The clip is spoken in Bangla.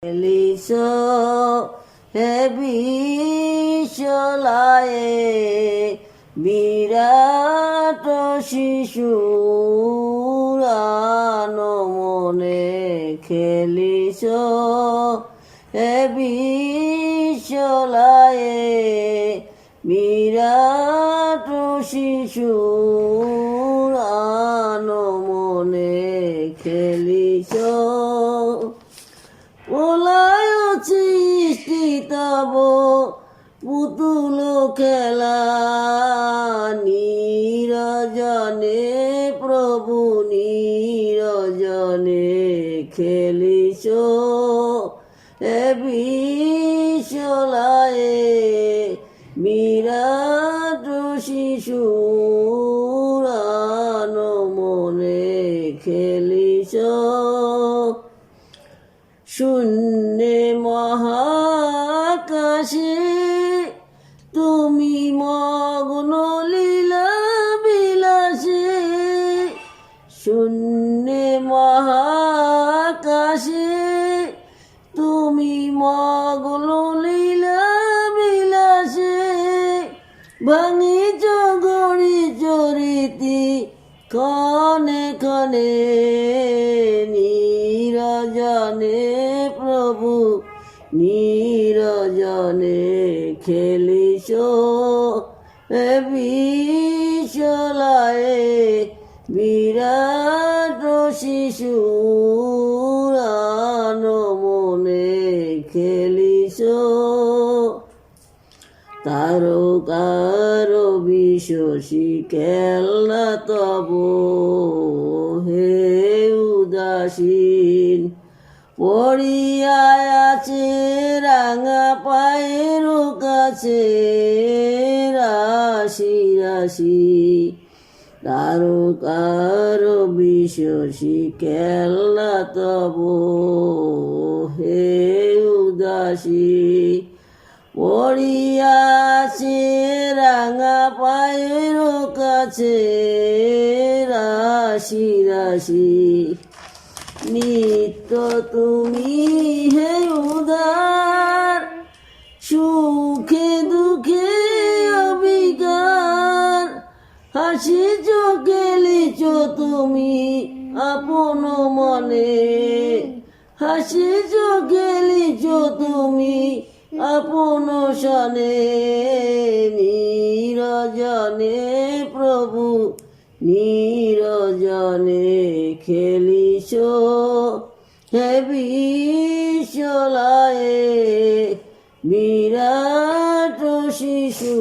খেলিছ হে বিশ্বলায়ে বিরাট শিশুর আনমনে খেলিছ হে বিশ্বলায়ে বিরাট শিশুর আনমনে খেলিছ ওলায় সৃষ্টি তব পুতুল খেলা নিরজনে প্রভু নিরজনে খেলিছ এ বিশ্বলায়ে বিরাট শিশুর আনমনে খেলিছ শূন্যে মহাকাশে তুমি মগ্ন লীলা বিলাসে শূন্যে মহাকাশে তুমি মগ্ন লীলা বিলাসে ভাঙিছ গড়ি চরিতি ক্ষণে ক্ষণে নিরজনে প্রভু নিরজনে খেলিছ এ বিশ্বলায়ে বিরাট শিশুর আনমনে খেলিছ তারকার বিশ্বসী খেলনা তব হে উদাসীন পড়িয়া আছে রাঙা পায়ের কাছে রাশি রাশি তারকার বিশ্বসী খেলনা তব হে উদাসী পড়িয়াছে রাঙা পায়ের কাছে রাশি রাশি নিত্য তুমি হে উদার সুখে দুঃখে অবিকার হাসিছ খেলিছ তুমি আপন মনে হাসিছ খেলিছ তুমি আপন সনে নিরজনে প্রভু নিরজনে খেলিছ হে বিশ্বলায়ে বিরাট শিশু